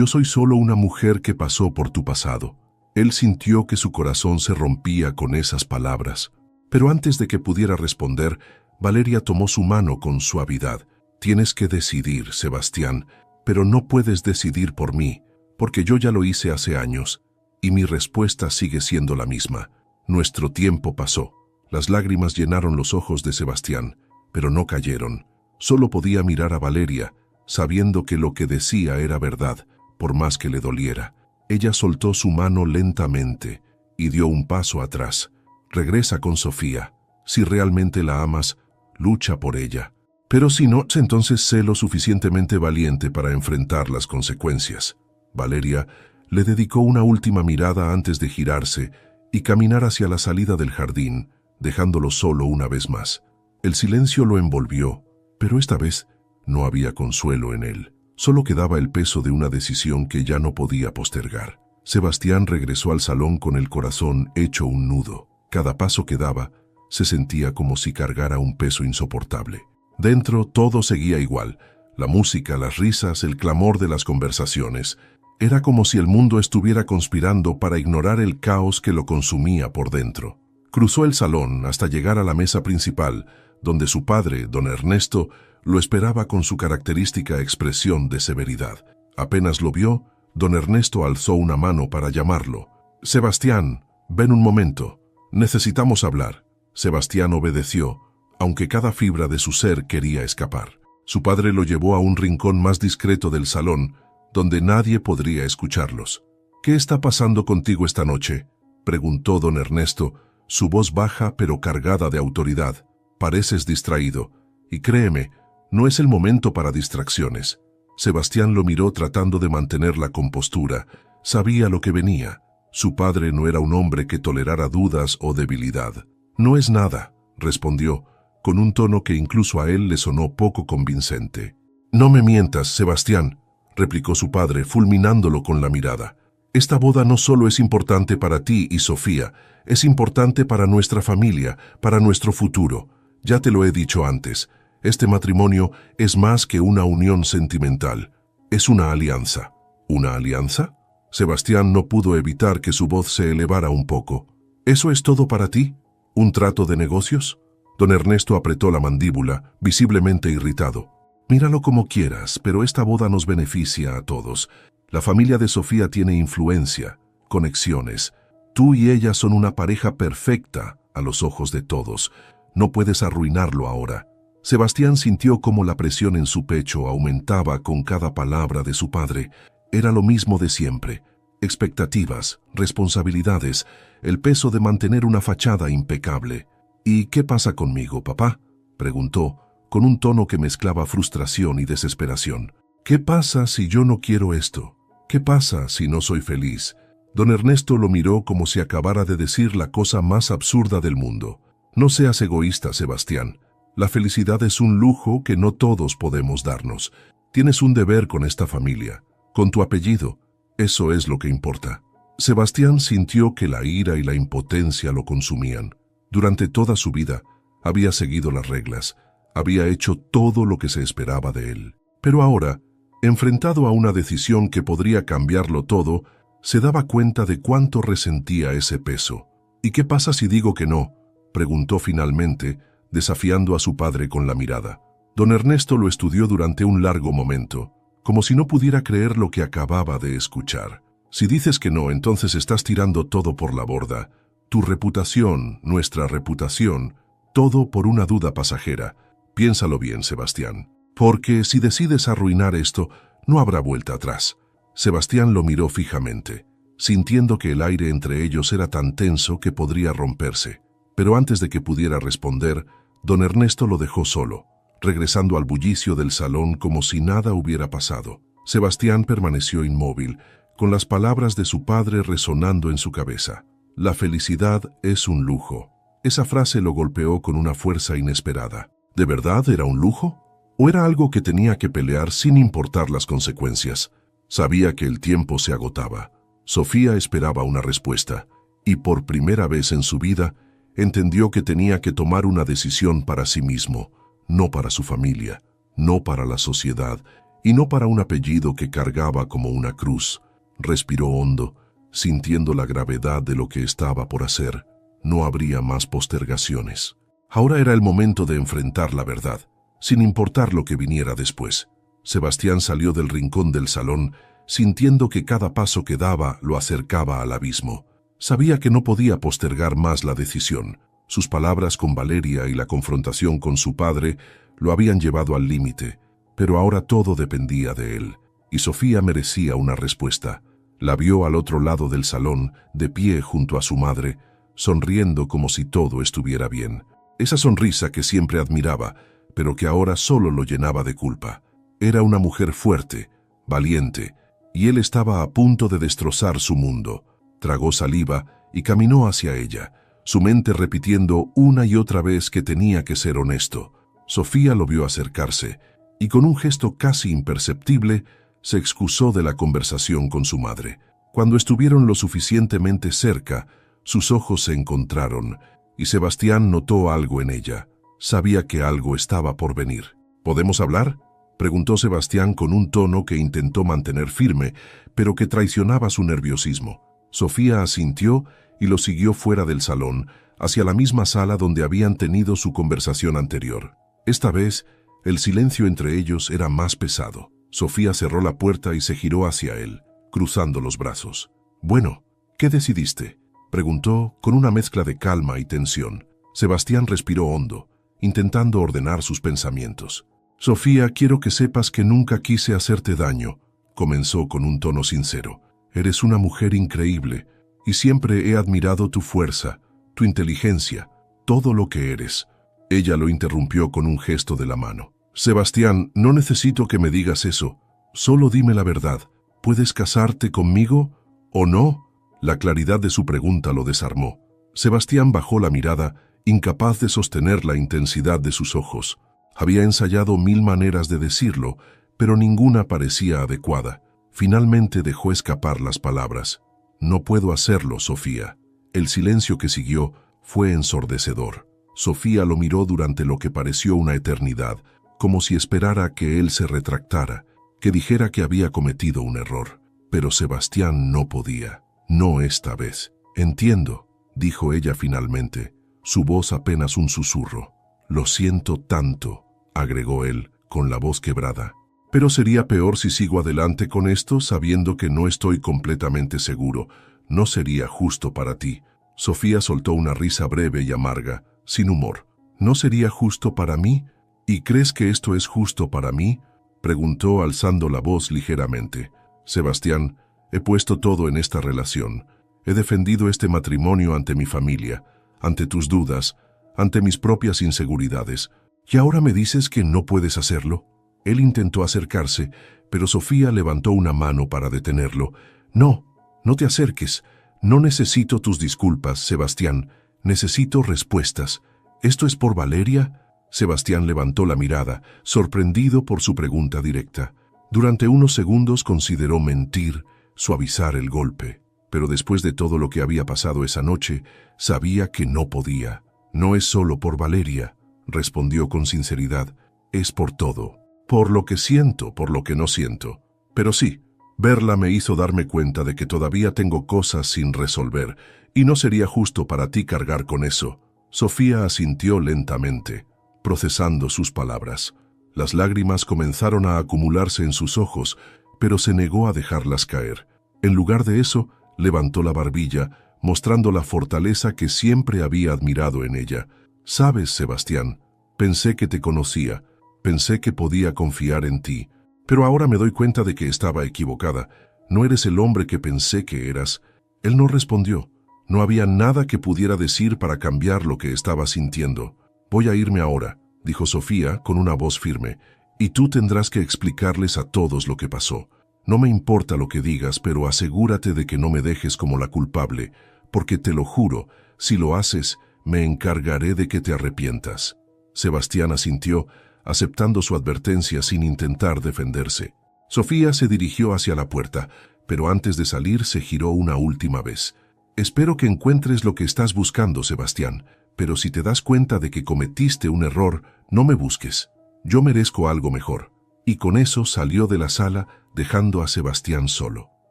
soy solo una mujer que pasó por tu pasado». Él sintió que su corazón se rompía con esas palabras. Pero antes de que pudiera responder, Valeria tomó su mano con suavidad. «Tienes que decidir, Sebastián, pero no puedes decidir por mí, porque yo ya lo hice hace años, y mi respuesta sigue siendo la misma. Nuestro tiempo pasó». Las lágrimas llenaron los ojos de Sebastián, pero no cayeron. Solo podía mirar a Valeria, sabiendo que lo que decía era verdad, por más que le doliera. Ella soltó su mano lentamente y dio un paso atrás. «Regresa con Sofía. Si realmente la amas, lucha por ella. Pero si no, entonces sé lo suficientemente valiente para enfrentar las consecuencias». Valeria le dedicó una última mirada antes de girarse y caminar hacia la salida del jardín, dejándolo solo una vez más. El silencio lo envolvió, pero esta vez no había consuelo en él. Solo quedaba el peso de una decisión que ya no podía postergar. Sebastián regresó al salón con el corazón hecho un nudo. Cada paso que daba se sentía como si cargara un peso insoportable. Dentro todo seguía igual. La música, las risas, el clamor de las conversaciones. Era como si el mundo estuviera conspirando para ignorar el caos que lo consumía por dentro. Cruzó el salón hasta llegar a la mesa principal, donde su padre, don Ernesto, lo esperaba con su característica expresión de severidad. Apenas lo vio, don Ernesto alzó una mano para llamarlo. «Sebastián, ven un momento. Necesitamos hablar». Sebastián obedeció, aunque cada fibra de su ser quería escapar. Su padre lo llevó a un rincón más discreto del salón, donde nadie podría escucharlos. «¿Qué está pasando contigo esta noche?», preguntó don Ernesto, su voz baja pero cargada de autoridad. «Pareces distraído, y créeme, no es el momento para distracciones». Sebastián lo miró tratando de mantener la compostura. Sabía lo que venía. Su padre no era un hombre que tolerara dudas o debilidad. «No es nada», respondió, con un tono que incluso a él le sonó poco convincente. «No me mientas, Sebastián», replicó su padre, fulminándolo con la mirada. «Esta boda no solo es importante para ti y Sofía, es importante para nuestra familia, para nuestro futuro. Ya te lo he dicho antes, este matrimonio es más que una unión sentimental, es una alianza». «¿Una alianza?». Sebastián no pudo evitar que su voz se elevara un poco. «¿Eso es todo para ti? ¿Un trato de negocios?». Don Ernesto apretó la mandíbula, visiblemente irritado. «Míralo como quieras, pero esta boda nos beneficia a todos. La familia de Sofía tiene influencia, conexiones. Tú y ella son una pareja perfecta a los ojos de todos. No puedes arruinarlo ahora». Sebastián sintió cómo la presión en su pecho aumentaba con cada palabra de su padre. Era lo mismo de siempre. Expectativas, responsabilidades, el peso de mantener una fachada impecable. «¿Y qué pasa conmigo, papá?», preguntó, con un tono que mezclaba frustración y desesperación. «¿Qué pasa si yo no quiero esto? ¿Qué pasa si no soy feliz?». Don Ernesto lo miró como si acabara de decir la cosa más absurda del mundo. «No seas egoísta, Sebastián. La felicidad es un lujo que no todos podemos darnos. Tienes un deber con esta familia, con tu apellido. Eso es lo que importa». Sebastián sintió que la ira y la impotencia lo consumían. Durante toda su vida había seguido las reglas, había hecho todo lo que se esperaba de él. Pero ahora, enfrentado a una decisión que podría cambiarlo todo, se daba cuenta de cuánto resentía ese peso. «¿Y qué pasa si digo que no?», preguntó finalmente, desafiando a su padre con la mirada. Don Ernesto lo estudió durante un largo momento, como si no pudiera creer lo que acababa de escuchar. «Si dices que no, entonces estás tirando todo por la borda. Tu reputación, nuestra reputación, todo por una duda pasajera. Piénsalo bien, Sebastián, porque si decides arruinar esto, no habrá vuelta atrás». Sebastián lo miró fijamente, sintiendo que el aire entre ellos era tan tenso que podría romperse. Pero antes de que pudiera responder, don Ernesto lo dejó solo, regresando al bullicio del salón como si nada hubiera pasado. Sebastián permaneció inmóvil, con las palabras de su padre resonando en su cabeza. «La felicidad es un lujo». Esa frase lo golpeó con una fuerza inesperada. ¿De verdad era un lujo? ¿O era algo que tenía que pelear sin importar las consecuencias? Sabía que el tiempo se agotaba. Sofía esperaba una respuesta, y por primera vez en su vida, entendió que tenía que tomar una decisión para sí mismo, no para su familia, no para la sociedad, y no para un apellido que cargaba como una cruz. Respiró hondo, sintiendo la gravedad de lo que estaba por hacer. No habría más postergaciones. Ahora era el momento de enfrentar la verdad, sin importar lo que viniera después. Sebastián salió del rincón del salón, sintiendo que cada paso que daba lo acercaba al abismo. Sabía que no podía postergar más la decisión. Sus palabras con Valeria y la confrontación con su padre lo habían llevado al límite, pero ahora todo dependía de él, y Sofía merecía una respuesta. La vio al otro lado del salón, de pie junto a su madre, sonriendo como si todo estuviera bien. Esa sonrisa que siempre admiraba, pero que ahora solo lo llenaba de culpa. Era una mujer fuerte, valiente, y él estaba a punto de destrozar su mundo. Tragó saliva y caminó hacia ella, su mente repitiendo una y otra vez que tenía que ser honesto. Sofía lo vio acercarse, y con un gesto casi imperceptible, se excusó de la conversación con su madre. Cuando estuvieron lo suficientemente cerca, sus ojos se encontraron, y Sebastián notó algo en ella. Sabía que algo estaba por venir. ¿Podemos hablar?, preguntó Sebastián con un tono que intentó mantener firme, pero que traicionaba su nerviosismo. Sofía asintió y lo siguió fuera del salón, hacia la misma sala donde habían tenido su conversación anterior. Esta vez, el silencio entre ellos era más pesado. Sofía cerró la puerta y se giró hacia él, cruzando los brazos. «Bueno, ¿qué decidiste?», preguntó con una mezcla de calma y tensión. Sebastián respiró hondo, intentando ordenar sus pensamientos. «Sofía, quiero que sepas que nunca quise hacerte daño», comenzó con un tono sincero. Eres una mujer increíble y siempre he admirado tu fuerza, tu inteligencia, todo lo que eres. Ella lo interrumpió con un gesto de la mano. Sebastián, no necesito que me digas eso. Solo dime la verdad. ¿Puedes casarte conmigo o no? La claridad de su pregunta lo desarmó. Sebastián bajó la mirada, incapaz de sostener la intensidad de sus ojos. Había ensayado 1000 maneras de decirlo, pero ninguna parecía adecuada. Finalmente dejó escapar las palabras. No puedo hacerlo, Sofía. El silencio que siguió fue ensordecedor. Sofía lo miró durante lo que pareció una eternidad, como si esperara que él se retractara, que dijera que había cometido un error. Pero Sebastián no podía. No esta vez. Entiendo, dijo ella finalmente, su voz apenas un susurro. Lo siento tanto, agregó él, con la voz quebrada. Pero sería peor si sigo adelante con esto sabiendo que no estoy completamente seguro. No sería justo para ti. Sofía soltó una risa breve y amarga, sin humor. ¿No sería justo para mí? ¿Y crees que esto es justo para mí?, preguntó alzando la voz ligeramente. Sebastián, he puesto todo en esta relación. He defendido este matrimonio ante mi familia, ante tus dudas, ante mis propias inseguridades. ¿Y ahora me dices que no puedes hacerlo? Él intentó acercarse, pero Sofía levantó una mano para detenerlo. No, no te acerques. No necesito tus disculpas, Sebastián. Necesito respuestas. ¿Esto es por Valeria? Sebastián levantó la mirada, sorprendido por su pregunta directa. Durante unos segundos consideró mentir, suavizar el golpe, pero después de todo lo que había pasado esa noche, sabía que no podía. No es solo por Valeria, respondió con sinceridad, es por todo. Por lo que siento, por lo que no siento. Pero sí, verla me hizo darme cuenta de que todavía tengo cosas sin resolver, y no sería justo para ti cargar con eso. Sofía asintió lentamente, procesando sus palabras. Las lágrimas comenzaron a acumularse en sus ojos, pero se negó a dejarlas caer. En lugar de eso, levantó la barbilla, mostrando la fortaleza que siempre había admirado en ella. «Sabes, Sebastián, pensé que te conocía, pensé que podía confiar en ti, pero ahora me doy cuenta de que estaba equivocada. No eres el hombre que pensé que eras». Él no respondió. No había nada que pudiera decir para cambiar lo que estaba sintiendo. «Voy a irme ahora», dijo Sofía con una voz firme, «y tú tendrás que explicarles a todos lo que pasó. No me importa lo que digas, pero asegúrate de que no me dejes como la culpable, porque te lo juro, si lo haces, me encargaré de que te arrepientas». Sebastián asintió, aceptando su advertencia sin intentar defenderse. Sofía se dirigió hacia la puerta, pero antes de salir se giró una última vez. «Espero que encuentres lo que estás buscando, Sebastián, pero si te das cuenta de que cometiste un error, no me busques. Yo merezco algo mejor». Y con eso salió de la sala, dejando a Sebastián solo.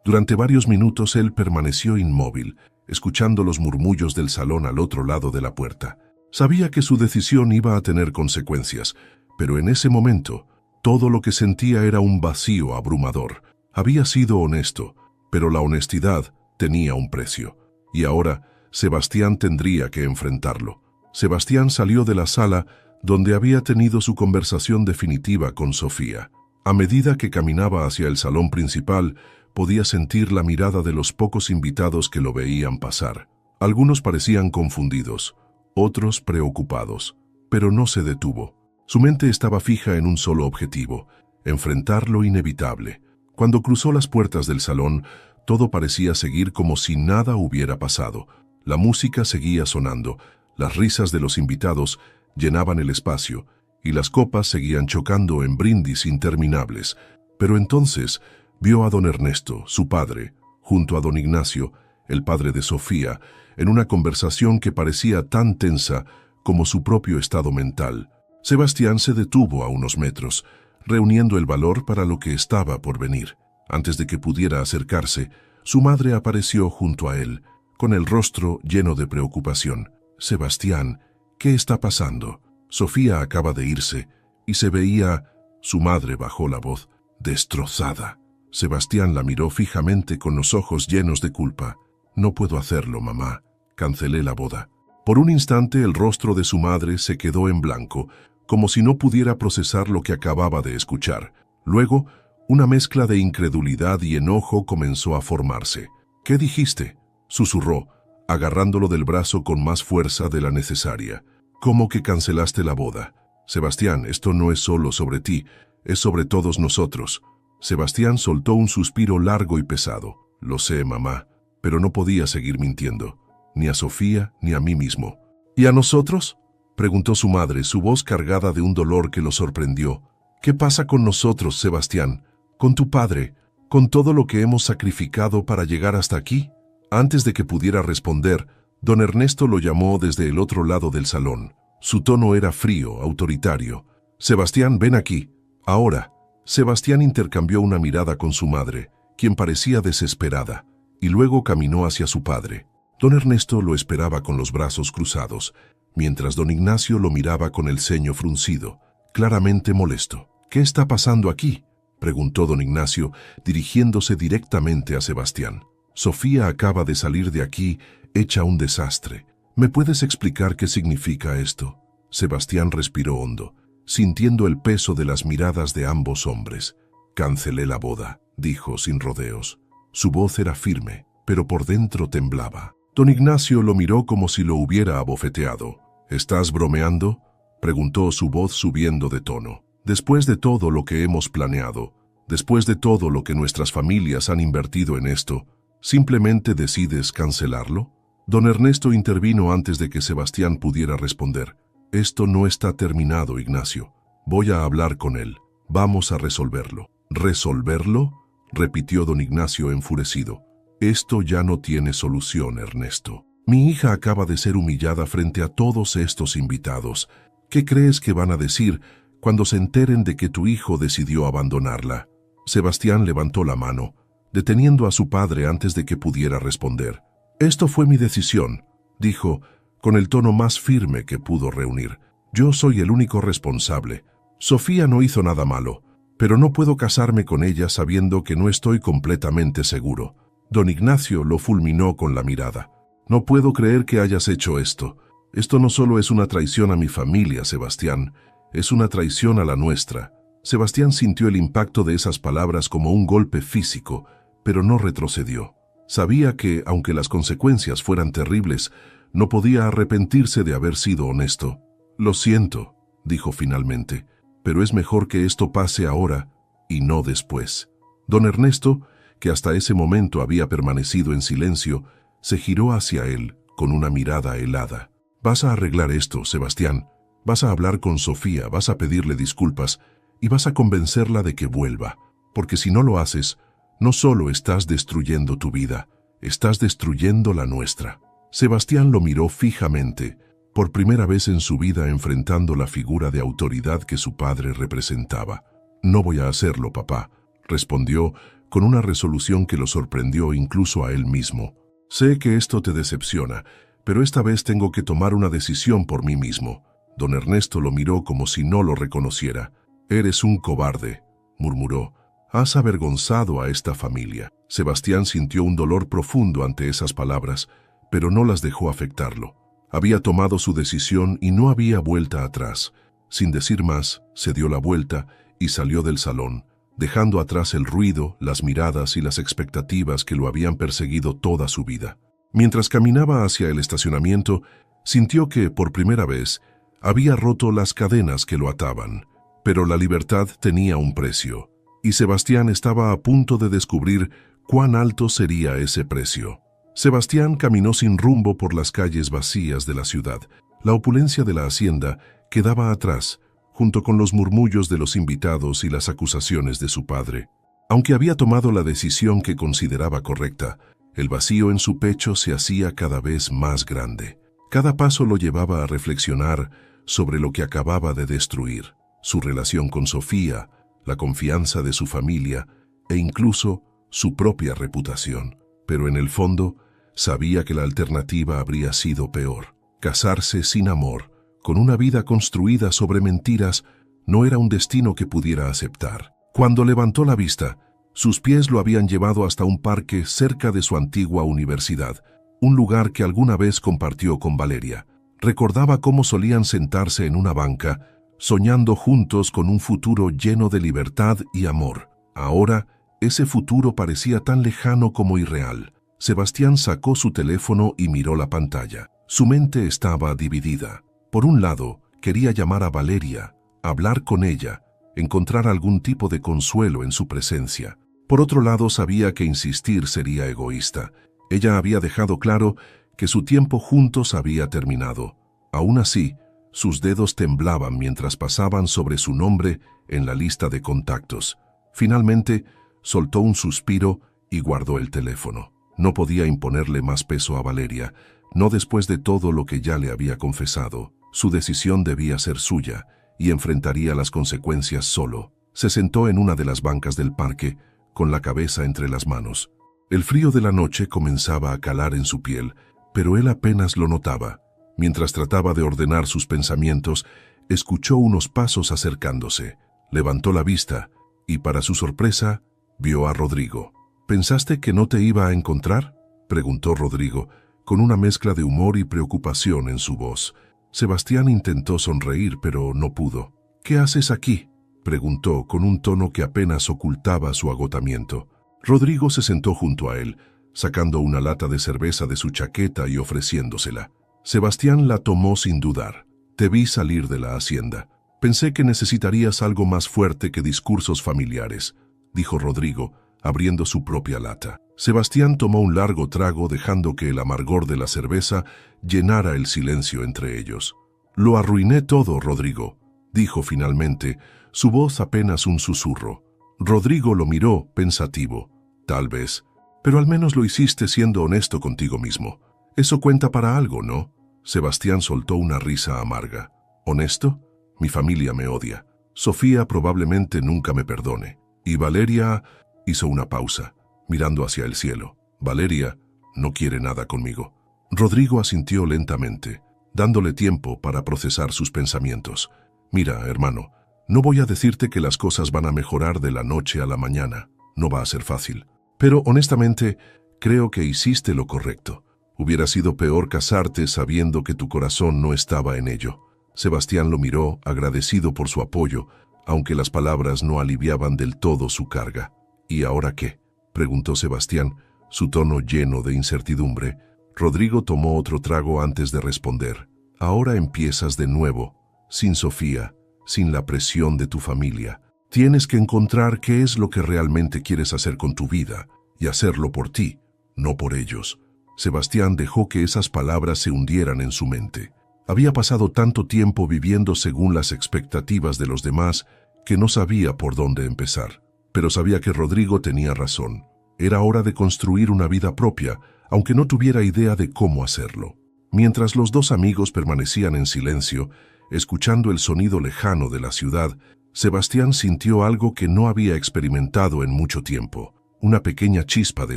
Durante varios minutos él permaneció inmóvil, escuchando los murmullos del salón al otro lado de la puerta. Sabía que su decisión iba a tener consecuencias, pero en ese momento, todo lo que sentía era un vacío abrumador. Había sido honesto, pero la honestidad tenía un precio. Y ahora, Sebastián tendría que enfrentarlo. Sebastián salió de la sala donde había tenido su conversación definitiva con Sofía. A medida que caminaba hacia el salón principal, podía sentir la mirada de los pocos invitados que lo veían pasar. Algunos parecían confundidos, otros preocupados, pero no se detuvo. Su mente estaba fija en un solo objetivo, enfrentar lo inevitable. Cuando cruzó las puertas del salón, todo parecía seguir como si nada hubiera pasado. La música seguía sonando, las risas de los invitados llenaban el espacio, y las copas seguían chocando en brindis interminables. Pero entonces vio a don Ernesto, su padre, junto a don Ignacio, el padre de Sofía, en una conversación que parecía tan tensa como su propio estado mental. Sebastián se detuvo a unos metros, reuniendo el valor para lo que estaba por venir. Antes de que pudiera acercarse, su madre apareció junto a él, con el rostro lleno de preocupación. «Sebastián, ¿qué está pasando? Sofía acaba de irse», y se veía, su madre bajó la voz, destrozada. Sebastián la miró fijamente con los ojos llenos de culpa. «No puedo hacerlo, mamá. Cancelé la boda». Por un instante el rostro de su madre se quedó en blanco, como si no pudiera procesar lo que acababa de escuchar. Luego, Una mezcla de incredulidad y enojo comenzó a formarse. «¿Qué dijiste?», susurró, agarrándolo del brazo con más fuerza de la necesaria. «¿Cómo que cancelaste la boda? Sebastián, esto no es solo sobre ti, es sobre todos nosotros». Sebastián soltó un suspiro largo y pesado. «Lo sé, mamá, pero no podía seguir mintiendo, ni a Sofía ni a mí mismo». «¿Y a nosotros?», preguntó su madre, su voz cargada de un dolor que lo sorprendió. «¿Qué pasa con nosotros, Sebastián? ¿Con tu padre? ¿Con todo lo que hemos sacrificado para llegar hasta aquí?». Antes de que pudiera responder, don Ernesto lo llamó desde el otro lado del salón. Su tono era frío, autoritario. «Sebastián, ven aquí. Ahora». Sebastián intercambió una mirada con su madre, quien parecía desesperada, y luego caminó hacia su padre. Don Ernesto lo esperaba con los brazos cruzados, mientras don Ignacio lo miraba con el ceño fruncido, claramente molesto. «¿Qué está pasando aquí?», preguntó don Ignacio, dirigiéndose directamente a Sebastián. «Sofía acaba de salir de aquí, hecha un desastre. ¿Me puedes explicar qué significa esto?». Sebastián respiró hondo, sintiendo el peso de las miradas de ambos hombres. «Cancelé la boda», dijo sin rodeos. Su voz era firme, pero por dentro temblaba. Don Ignacio lo miró como si lo hubiera abofeteado. «¿Estás bromeando?», preguntó, su voz subiendo de tono. «Después de todo lo que hemos planeado, después de todo lo que nuestras familias han invertido en esto, ¿simplemente decides cancelarlo?». Don Ernesto intervino antes de que Sebastián pudiera responder. «Esto no está terminado, Ignacio. Voy a hablar con él. Vamos a resolverlo». «¿Resolverlo?», repitió don Ignacio enfurecido. «Esto ya no tiene solución, Ernesto. Mi hija acaba de ser humillada frente a todos estos invitados. ¿Qué crees que van a decir cuando se enteren de que tu hijo decidió abandonarla?». Sebastián levantó la mano, deteniendo a su padre antes de que pudiera responder. «Esto fue mi decisión», dijo, con el tono más firme que pudo reunir. «Yo soy el único responsable. Sofía no hizo nada malo, pero no puedo casarme con ella sabiendo que no estoy completamente seguro». Don Ignacio lo fulminó con la mirada. «No puedo creer que hayas hecho esto. Esto no solo es una traición a mi familia, Sebastián, es una traición a la nuestra». Sebastián sintió el impacto de esas palabras como un golpe físico, pero no retrocedió. Sabía que, aunque las consecuencias fueran terribles, no podía arrepentirse de haber sido honesto. «Lo siento», dijo finalmente, «pero es mejor que esto pase ahora y no después». Don Ernesto, que hasta ese momento había permanecido en silencio, se giró hacia él con una mirada helada. «Vas a arreglar esto, Sebastián. Vas a hablar con Sofía, vas a pedirle disculpas y vas a convencerla de que vuelva, porque si no lo haces, no solo estás destruyendo tu vida, estás destruyendo la nuestra». Sebastián lo miró fijamente, por primera vez en su vida enfrentando la figura de autoridad que su padre representaba. «No voy a hacerlo, papá», respondió con una resolución que lo sorprendió incluso a él mismo. «Sé que esto te decepciona, pero esta vez tengo que tomar una decisión por mí mismo». Don Ernesto lo miró como si no lo reconociera. «Eres un cobarde», murmuró. «Has avergonzado a esta familia». Sebastián sintió un dolor profundo ante esas palabras, pero no las dejó afectarlo. Había tomado su decisión y no había vuelta atrás. Sin decir más, se dio la vuelta y salió del salón, dejando atrás el ruido, las miradas y las expectativas que lo habían perseguido toda su vida. Mientras caminaba hacia el estacionamiento, sintió que, por primera vez, había roto las cadenas que lo ataban. Pero la libertad tenía un precio, y Sebastián estaba a punto de descubrir cuán alto sería ese precio. Sebastián caminó sin rumbo por las calles vacías de la ciudad. La opulencia de la hacienda quedaba atrás, junto con los murmullos de los invitados y las acusaciones de su padre. Aunque había tomado la decisión que consideraba correcta, el vacío en su pecho se hacía cada vez más grande. Cada paso lo llevaba a reflexionar sobre lo que acababa de destruir: su relación con Sofía, la confianza de su familia e incluso su propia reputación. Pero en el fondo, sabía que la alternativa habría sido peor. Casarse sin amor, con una vida construida sobre mentiras, no era un destino que pudiera aceptar. Cuando levantó la vista, sus pies lo habían llevado hasta un parque cerca de su antigua universidad, un lugar que alguna vez compartió con Valeria. Recordaba cómo solían sentarse en una banca, soñando juntos con un futuro lleno de libertad y amor. Ahora, ese futuro parecía tan lejano como irreal. Sebastián sacó su teléfono y miró la pantalla. Su mente estaba dividida. Por un lado, quería llamar a Valeria, hablar con ella, encontrar algún tipo de consuelo en su presencia. Por otro lado, sabía que insistir sería egoísta. Ella había dejado claro que su tiempo juntos había terminado. Aún así, sus dedos temblaban mientras pasaban sobre su nombre en la lista de contactos. Finalmente, soltó un suspiro y guardó el teléfono. No podía imponerle más peso a Valeria, no después de todo lo que ya le había confesado. Su decisión debía ser suya y enfrentaría las consecuencias solo. Se sentó en una de las bancas del parque, con la cabeza entre las manos. El frío de la noche comenzaba a calar en su piel, pero él apenas lo notaba. Mientras trataba de ordenar sus pensamientos, escuchó unos pasos acercándose. Levantó la vista y, para su sorpresa, vio a Rodrigo. ¿Pensaste que no te iba a encontrar?, preguntó Rodrigo, con una mezcla de humor y preocupación en su voz. Sebastián intentó sonreír, pero no pudo. ¿Qué haces aquí?, preguntó con un tono que apenas ocultaba su agotamiento. Rodrigo se sentó junto a él, sacando una lata de cerveza de su chaqueta y ofreciéndosela. Sebastián la tomó sin dudar. Te vi salir de la hacienda. Pensé que necesitarías algo más fuerte que discursos familiares, dijo Rodrigo, abriendo su propia lata. Sebastián tomó un largo trago, dejando que el amargor de la cerveza llenara el silencio entre ellos. Lo arruiné todo, Rodrigo, dijo finalmente, su voz apenas un susurro. Rodrigo lo miró, pensativo. Tal vez, pero al menos lo hiciste siendo honesto contigo mismo. Eso cuenta para algo, ¿no? Sebastián soltó una risa amarga. ¿Honesto? Mi familia me odia. Sofía probablemente nunca me perdone. Y Valeria... Hizo una pausa, mirando hacia el cielo. Valeria no quiere nada conmigo. Rodrigo asintió lentamente, dándole tiempo para procesar sus pensamientos. Mira, hermano, no voy a decirte que las cosas van a mejorar de la noche a la mañana. No va a ser fácil. Pero, honestamente, creo que hiciste lo correcto. Hubiera sido peor casarte sabiendo que tu corazón no estaba en ello. Sebastián lo miró, agradecido por su apoyo, aunque las palabras no aliviaban del todo su carga. ¿Y ahora qué?, preguntó Sebastián, su tono lleno de incertidumbre. Rodrigo tomó otro trago antes de responder. Ahora empiezas de nuevo, sin Sofía, sin la presión de tu familia. Tienes que encontrar qué es lo que realmente quieres hacer con tu vida, y hacerlo por ti, no por ellos. Sebastián dejó que esas palabras se hundieran en su mente. Había pasado tanto tiempo viviendo según las expectativas de los demás que no sabía por dónde empezar. Pero sabía que Rodrigo tenía razón. Era hora de construir una vida propia, aunque no tuviera idea de cómo hacerlo. Mientras los dos amigos permanecían en silencio, escuchando el sonido lejano de la ciudad, Sebastián sintió algo que no había experimentado en mucho tiempo, una pequeña chispa de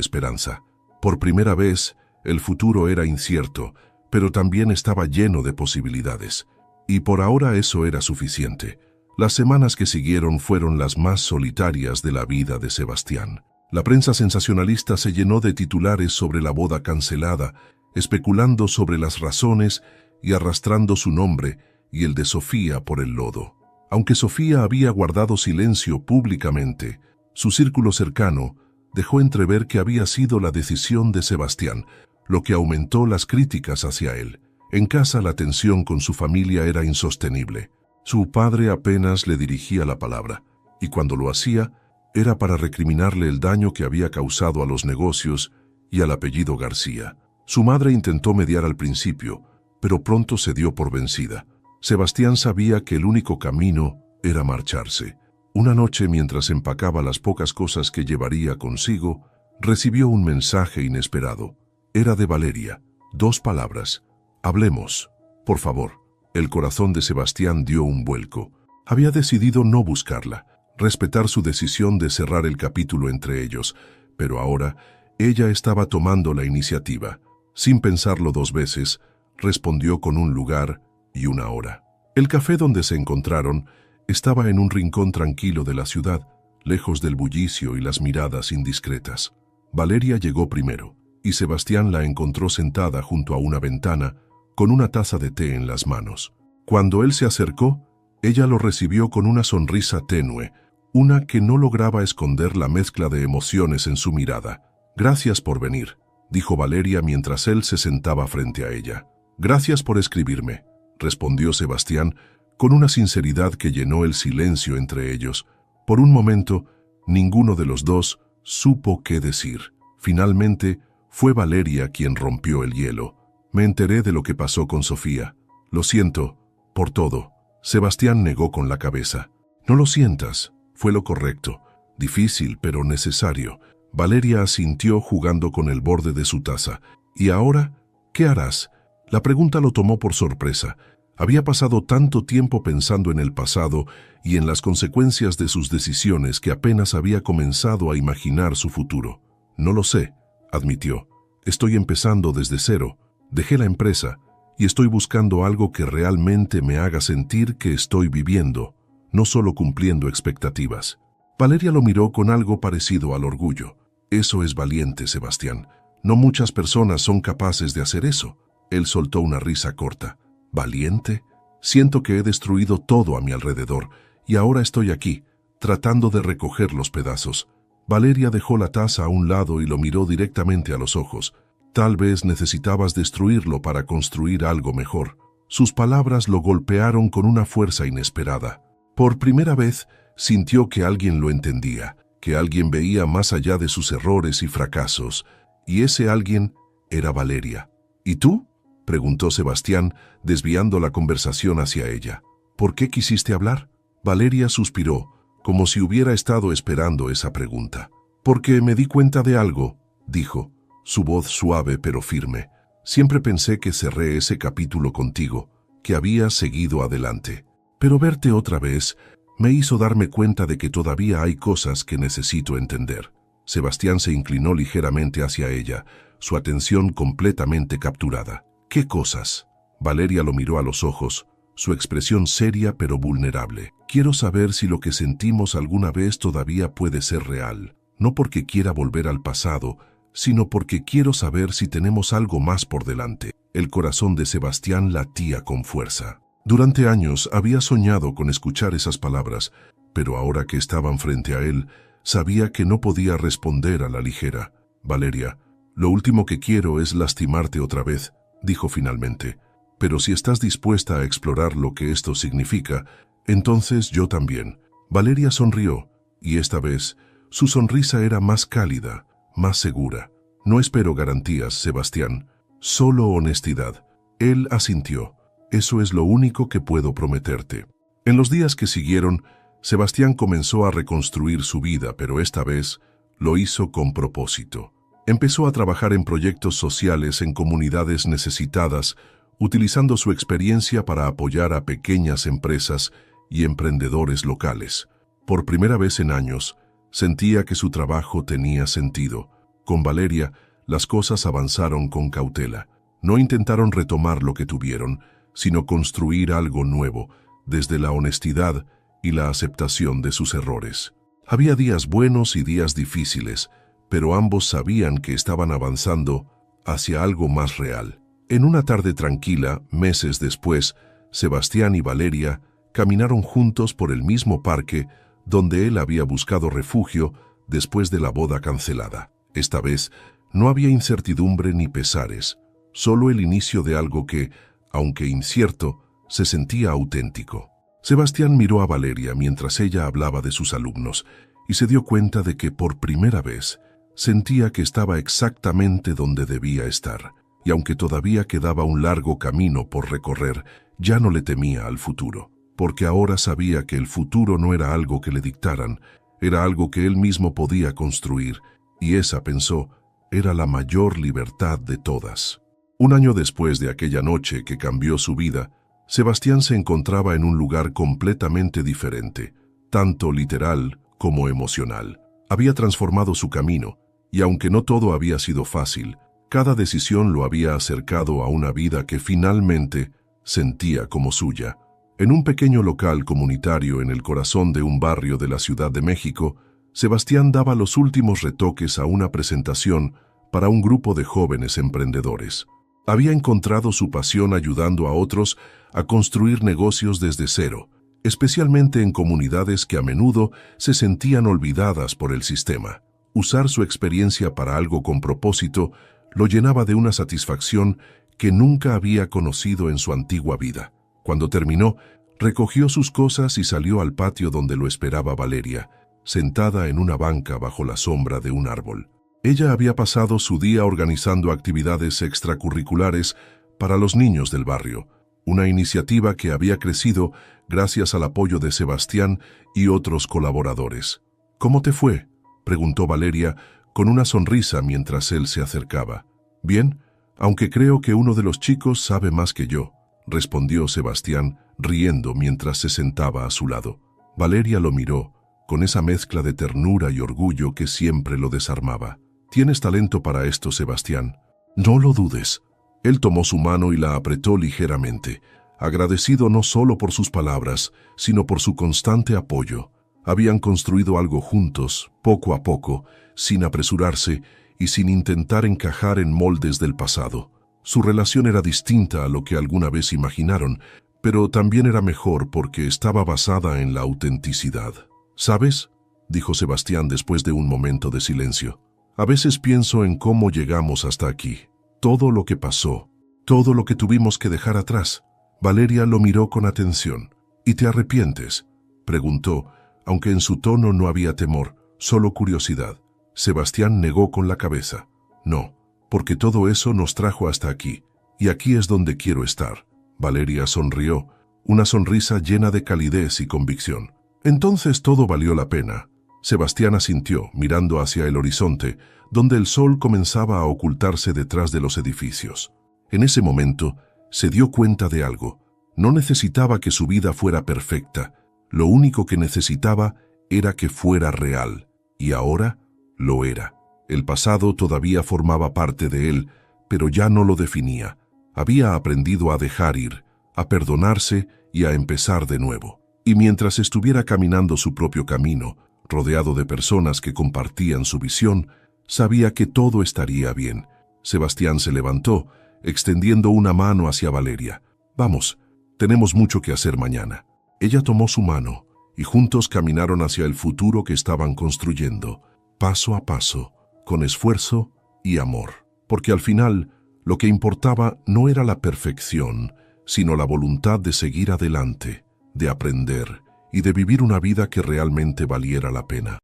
esperanza. Por primera vez, el futuro era incierto, pero también estaba lleno de posibilidades. Y por ahora eso era suficiente. Las semanas que siguieron fueron las más solitarias de la vida de Sebastián. La prensa sensacionalista se llenó de titulares sobre la boda cancelada, especulando sobre las razones y arrastrando su nombre y el de Sofía por el lodo. Aunque Sofía había guardado silencio públicamente, su círculo cercano dejó entrever que había sido la decisión de Sebastián, lo que aumentó las críticas hacia él. En casa la tensión con su familia era insostenible. Su padre apenas le dirigía la palabra, y cuando lo hacía, era para recriminarle el daño que había causado a los negocios y al apellido García. Su madre intentó mediar al principio, pero pronto se dio por vencida. Sebastián sabía que el único camino era marcharse. Una noche, mientras empacaba las pocas cosas que llevaría consigo, recibió un mensaje inesperado. Era de Valeria. 2 palabras. Hablemos, por favor. El corazón de Sebastián dio un vuelco. Había decidido no buscarla, respetar su decisión de cerrar el capítulo entre ellos, pero ahora ella estaba tomando la iniciativa. Sin pensarlo 2 veces, respondió con un lugar y una hora. El café donde se encontraron estaba en un rincón tranquilo de la ciudad, lejos del bullicio y las miradas indiscretas. Valeria llegó primero, y Sebastián la encontró sentada junto a una ventana, con una taza de té en las manos. Cuando él se acercó, ella lo recibió con una sonrisa tenue, una que no lograba esconder la mezcla de emociones en su mirada. «Gracias por venir», dijo Valeria mientras él se sentaba frente a ella. «Gracias por escribirme», respondió Sebastián con una sinceridad que llenó el silencio entre ellos. Por un momento, ninguno de los dos supo qué decir. Finalmente, fue Valeria quien rompió el hielo. «Me enteré de lo que pasó con Sofía. Lo siento por todo». Sebastián negó con la cabeza. «No lo sientas, fue lo correcto. Difícil, pero necesario». Valeria asintió jugando con el borde de su taza. «¿Y ahora? ¿Qué harás?». La pregunta lo tomó por sorpresa. Había pasado tanto tiempo pensando en el pasado y en las consecuencias de sus decisiones que apenas había comenzado a imaginar su futuro. «No lo sé», admitió. «Estoy empezando desde cero. Dejé la empresa y estoy buscando algo que realmente me haga sentir que estoy viviendo, no solo cumpliendo expectativas». Valeria lo miró con algo parecido al orgullo. «Eso es valiente, Sebastián. No muchas personas son capaces de hacer eso». Él soltó una risa corta. «¿Valiente? Siento que he destruido todo a mi alrededor y ahora estoy aquí, tratando de recoger los pedazos». Valeria dejó la taza a un lado y lo miró directamente a los ojos. «Tal vez necesitabas destruirlo para construir algo mejor». Sus palabras lo golpearon con una fuerza inesperada. Por primera vez, sintió que alguien lo entendía, que alguien veía más allá de sus errores y fracasos, y ese alguien era Valeria. «¿Y tú?», preguntó Sebastián, desviando la conversación hacia ella. «¿Por qué quisiste hablar?». Valeria suspiró, como si hubiera estado esperando esa pregunta. «Porque me di cuenta de algo», dijo, su voz suave pero firme. «Siempre pensé que cerré ese capítulo contigo, que había seguido adelante. Pero verte otra vez me hizo darme cuenta de que todavía hay cosas que necesito entender». Sebastián se inclinó ligeramente hacia ella, su atención completamente capturada. «¿Qué cosas?». Valeria lo miró a los ojos, su expresión seria pero vulnerable. «Quiero saber si lo que sentimos alguna vez todavía puede ser real. No porque quiera volver al pasado, sino porque quiero saber si tenemos algo más por delante». El corazón de Sebastián latía con fuerza. Durante años había soñado con escuchar esas palabras, pero ahora que estaban frente a él, sabía que no podía responder a la ligera. «Valeria, lo último que quiero es lastimarte otra vez», dijo finalmente. «Pero si estás dispuesta a explorar lo que esto significa, entonces yo también». Valeria sonrió, y esta vez su sonrisa era más cálida, más segura. «No espero garantías, Sebastián, solo honestidad». Él asintió. «Eso es lo único que puedo prometerte». En los días que siguieron, Sebastián comenzó a reconstruir su vida, pero esta vez lo hizo con propósito. Empezó a trabajar en proyectos sociales en comunidades necesitadas, utilizando su experiencia para apoyar a pequeñas empresas y emprendedores locales. Por primera vez en años, sentía que su trabajo tenía sentido. Con Valeria, las cosas avanzaron con cautela. No intentaron retomar lo que tuvieron, sino construir algo nuevo, desde la honestidad y la aceptación de sus errores. Había días buenos y días difíciles, pero ambos sabían que estaban avanzando hacia algo más real. En una tarde tranquila, meses después, Sebastián y Valeria caminaron juntos por el mismo parque donde él había buscado refugio después de la boda cancelada. Esta vez no había incertidumbre ni pesares, solo el inicio de algo que, aunque incierto, se sentía auténtico. Sebastián miró a Valeria mientras ella hablaba de sus alumnos y se dio cuenta de que por primera vez sentía que estaba exactamente donde debía estar, y aunque todavía quedaba un largo camino por recorrer, ya no le temía al futuro, porque ahora sabía que el futuro no era algo que le dictaran, era algo que él mismo podía construir, y esa, pensó, era la mayor libertad de todas. Un año después de aquella noche que cambió su vida, Sebastián se encontraba en un lugar completamente diferente, tanto literal como emocional. Había transformado su camino, y aunque no todo había sido fácil, cada decisión lo había acercado a una vida que finalmente sentía como suya. En un pequeño local comunitario en el corazón de un barrio de la Ciudad de México, Sebastián daba los últimos retoques a una presentación para un grupo de jóvenes emprendedores. Había encontrado su pasión ayudando a otros a construir negocios desde cero, especialmente en comunidades que a menudo se sentían olvidadas por el sistema. Usar su experiencia para algo con propósito lo llenaba de una satisfacción que nunca había conocido en su antigua vida. Cuando terminó, recogió sus cosas y salió al patio donde lo esperaba Valeria, sentada en una banca bajo la sombra de un árbol. Ella había pasado su día organizando actividades extracurriculares para los niños del barrio, una iniciativa que había crecido gracias al apoyo de Sebastián y otros colaboradores. «¿Cómo te fue?», preguntó Valeria con una sonrisa mientras él se acercaba. «Bien, aunque creo que uno de los chicos sabe más que yo», respondió Sebastián, riendo mientras se sentaba a su lado. Valeria lo miró, con esa mezcla de ternura y orgullo que siempre lo desarmaba. «Tienes talento para esto, Sebastián. No lo dudes». Él tomó su mano y la apretó ligeramente, agradecido no solo por sus palabras, sino por su constante apoyo. Habían construido algo juntos, poco a poco, sin apresurarse y sin intentar encajar en moldes del pasado. Su relación era distinta a lo que alguna vez imaginaron, pero también era mejor porque estaba basada en la autenticidad. «¿Sabes?», dijo Sebastián después de un momento de silencio. «A veces pienso en cómo llegamos hasta aquí. Todo lo que pasó, todo lo que tuvimos que dejar atrás». Valeria lo miró con atención. «¿Y te arrepientes?», preguntó, aunque en su tono no había temor, solo curiosidad. Sebastián negó con la cabeza. «No, porque todo eso nos trajo hasta aquí, y aquí es donde quiero estar». Valeria sonrió, una sonrisa llena de calidez y convicción. «Entonces todo valió la pena». Sebastián asintió, mirando hacia el horizonte, donde el sol comenzaba a ocultarse detrás de los edificios. En ese momento, se dio cuenta de algo. No necesitaba que su vida fuera perfecta. Lo único que necesitaba era que fuera real. Y ahora lo era. El pasado todavía formaba parte de él, pero ya no lo definía. Había aprendido a dejar ir, a perdonarse y a empezar de nuevo. Y mientras estuviera caminando su propio camino, rodeado de personas que compartían su visión, sabía que todo estaría bien. Sebastián se levantó, extendiendo una mano hacia Valeria. «Vamos, tenemos mucho que hacer mañana». Ella tomó su mano y juntos caminaron hacia el futuro que estaban construyendo, paso a paso, con esfuerzo y amor. Porque al final, lo que importaba no era la perfección, sino la voluntad de seguir adelante, de aprender y de vivir una vida que realmente valiera la pena.